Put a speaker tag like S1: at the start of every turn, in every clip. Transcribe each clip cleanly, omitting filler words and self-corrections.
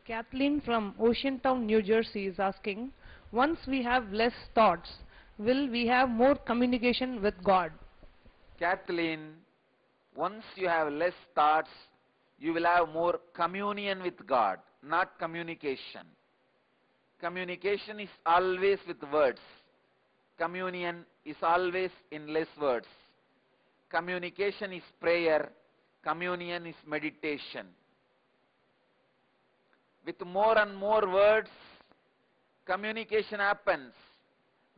S1: Kathleen from Oceantown, New Jersey is asking, once we have less thoughts, will we have more communication with God?
S2: Kathleen, once you have less thoughts, you will have more communion with God, not communication. Communication is always with words. Communion is always in less words. Communication is prayer. Communion is meditation. With more and more words, communication happens.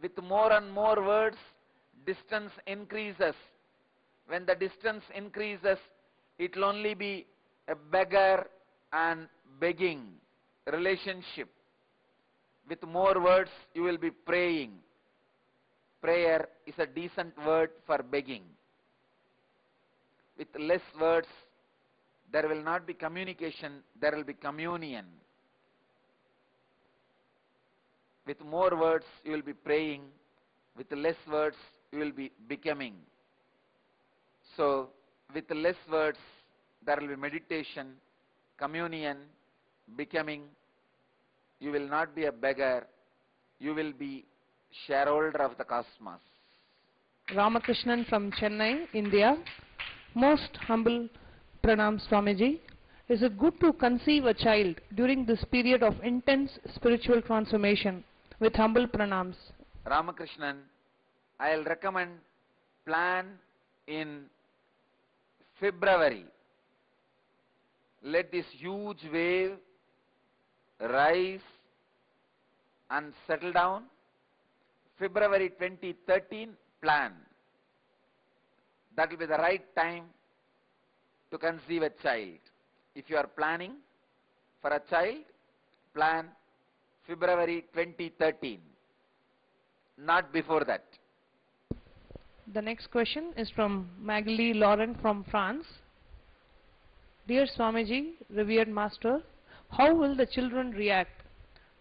S2: With more and more words, distance increases. When the distance increases, it will only be a beggar and begging relationship. With more words, you will be praying. Prayer is a decent word for begging. With less words, there will not be communication, there will be communion. With more words, you will be praying. With less words, you will be becoming. So, with less words, there will be meditation, communion, becoming. You will not be a beggar. You will be shareholder of the cosmos.
S1: Ramakrishnan from Chennai, India. Most humble pranam, Swamiji. Is it good to conceive a child during this period of intense spiritual transformation? With humble pranams.
S2: Ramakrishnan, I'll recommend plan in February. Let this huge wave rise and settle down. February 2013, plan. That will be the right time to conceive a child. If you are planning for a child, plan February 2013, not before that.
S1: The next question is from Magali Laurent from France. Dear Swamiji, revered Master, how will the children react?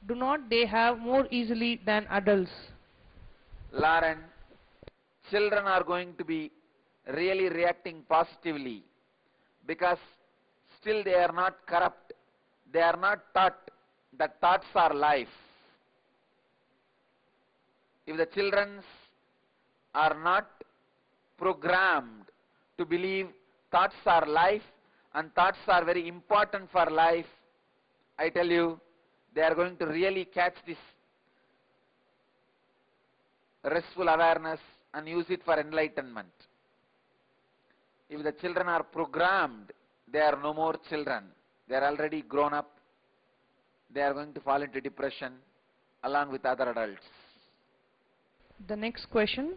S1: Do not they have more easily than adults?
S2: Lauren, children are going to be really reacting positively because still they are not corrupt. They are not taught that thoughts are life. If the children are not programmed to believe thoughts are life and thoughts are very important for life, I tell you, they are going to really catch this restful awareness and use it for enlightenment. If the children are programmed, they are no more children. They are already grown up. They are going to fall into depression along with other adults.
S1: The next question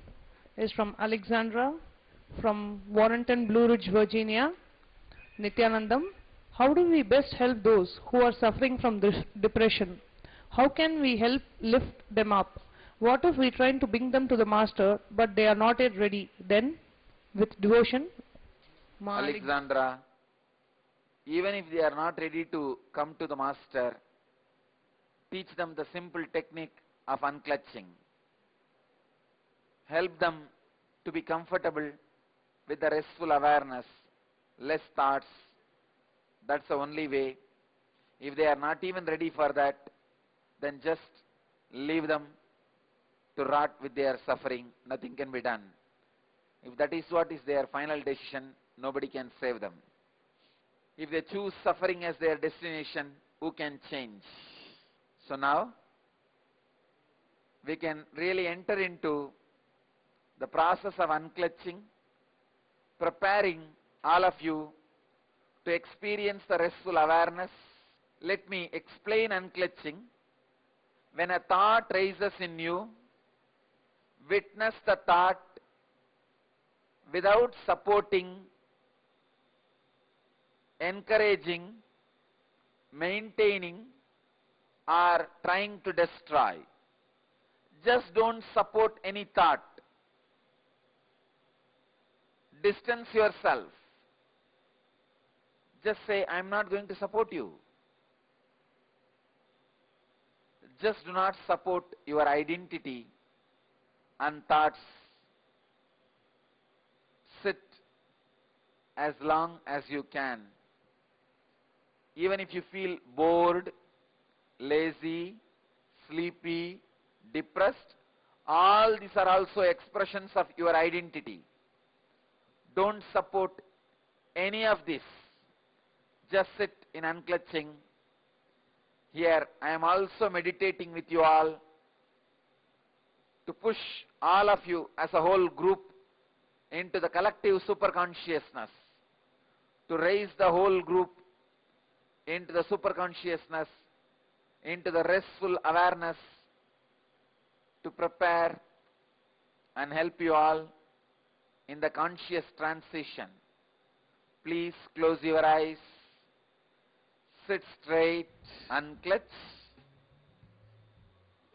S1: is from Alexandra from Warrenton, Blue Ridge, Virginia. Nithyanandam, how do we best help those who are suffering from this depression? How can we help lift them up? What if we try to bring them to the Master, but they are not yet ready? Then, with devotion,
S2: Alexandra, even if they are not ready to come to the Master, teach them the simple technique of unclutching. Help them to be comfortable with the restful awareness, less thoughts. That's the only way. If they are not even ready for that, then just leave them to rot with their suffering. Nothing can be done. If that is what is their final decision, nobody can save them. If they choose suffering as their destination, who can change? So now, we can really enter into the process of unclutching, preparing all of you to experience the restful awareness. Let me explain unclutching. When a thought rises in you, witness the thought without supporting, encouraging, maintaining, or trying to destroy. Just don't support any thought. Distance yourself. Just say, I am not going to support you. Just do not support your identity and thoughts. Sit as long as you can. even if you feel bored, lazy, sleepy, depressed, all these are also expressions of your identity. Don't support any of this. Just sit in unclutching. Here I am also meditating with you all to push all of you as a whole group into the collective superconsciousness, to raise the whole group into the superconsciousness, into the restful awareness, to prepare and help you all in the conscious transition. Please close your eyes, sit straight, unclutch.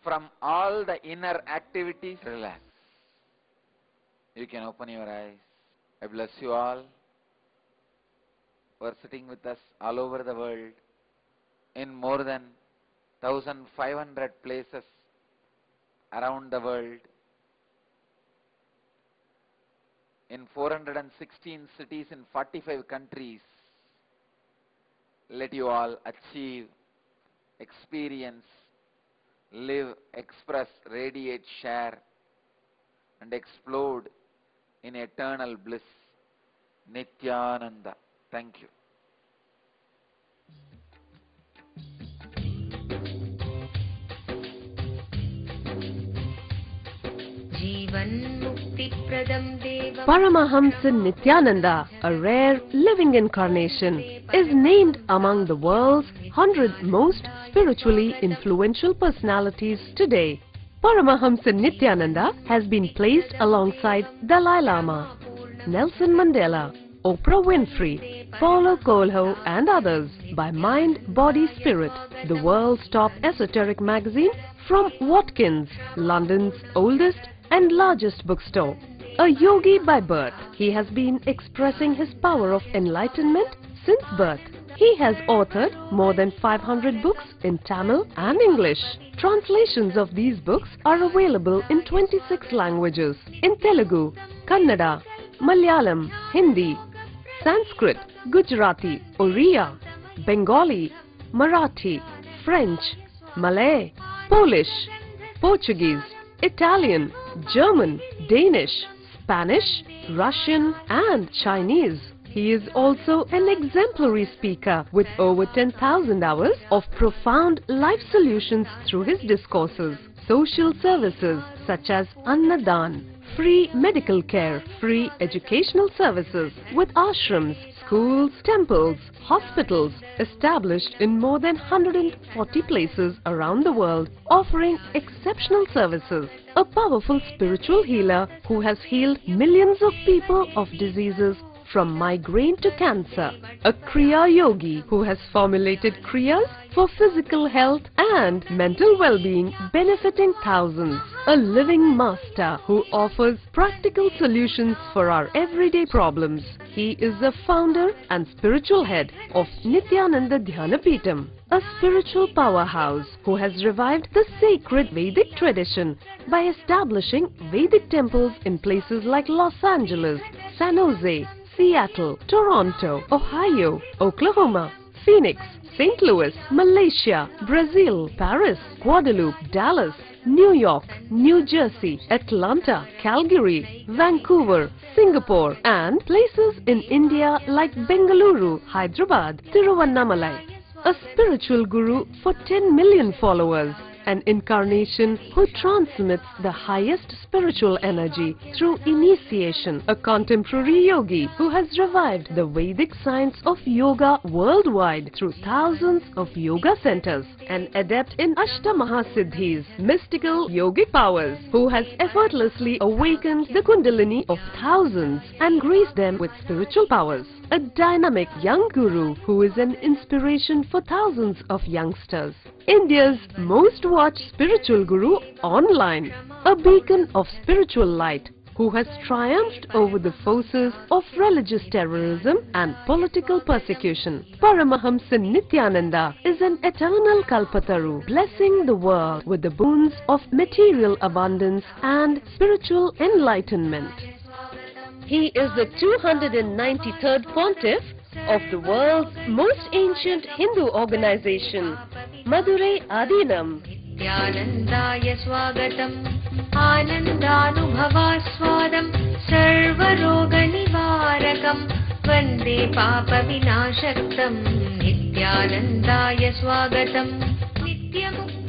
S2: From all the inner activities, relax. You can open your eyes. I bless you all for sitting with us all over the world in more than 1,500 places around the world, in 416 cities in 45 countries. Let you all achieve, experience, live, express, radiate, share, and explode in eternal bliss. Nithyananda. Thank you.
S3: Paramahamsa Nithyananda, a rare living incarnation, is named among the world's 100 most spiritually influential personalities today. Paramahamsa Nithyananda has been placed alongside Dalai Lama, Nelson Mandela, Oprah Winfrey, Paulo Coelho and others by Mind, Body, Spirit, the world's top esoteric magazine from Watkins, London's oldest and largest bookstore. A yogi by birth, he has been expressing his power of enlightenment since birth. He has authored more than 500 books in Tamil and English. Translations of these books are available in 26 languages in Telugu, Kannada, Malayalam, Hindi, Sanskrit, Gujarati, Oriya, Bengali, Marathi, French, Malay, Polish, Portuguese, Italian, German, Danish, Spanish, Russian and Chinese. He is also an exemplary speaker with over 10,000 hours of profound life solutions through his discourses. Social services such as Annadan, free medical care, free educational services with ashrams, schools, temples, hospitals established in more than 140 places around the world, offering exceptional services. A powerful spiritual healer who has healed millions of people of diseases from migraine to cancer. A Kriya Yogi who has formulated Kriyas for physical health and mental well-being, benefiting thousands. A living master who offers practical solutions for our everyday problems. He is the founder and spiritual head of Nithyananda Dhyanapitham, a spiritual powerhouse who has revived the sacred Vedic tradition by establishing Vedic temples in places like Los Angeles, San Jose, Seattle, Toronto, Ohio, Oklahoma, Phoenix, St. Louis, Malaysia, Brazil, Paris, Guadeloupe, Dallas, New York, New Jersey, Atlanta, Calgary, Vancouver, Singapore and places in India like Bengaluru, Hyderabad, Tiruvannamalai. A spiritual guru for 10 million followers. An incarnation who transmits the highest spiritual energy through initiation. A contemporary yogi who has revived the Vedic science of yoga worldwide through thousands of yoga centers. An adept in Ashtamahasiddhis, mystical yogic powers, who has effortlessly awakened the Kundalini of thousands and graced them with spiritual powers. A dynamic young guru who is an inspiration for thousands of youngsters. India's most watched spiritual guru online. A beacon of spiritual light who has triumphed over the forces of religious terrorism and political persecution. Paramahamsa Nithyananda is an eternal Kalpataru, blessing the world with the boons of material abundance and spiritual enlightenment. He is the 293rd Pontiff of the world's most ancient Hindu organization, Madurai Adinam.
S4: Nithyanandaya swagatam Anandanubhavaswadam Sarvaroga nivarakam Vande papa vinashaktam Nithyanandaya swagatam Nityamuktam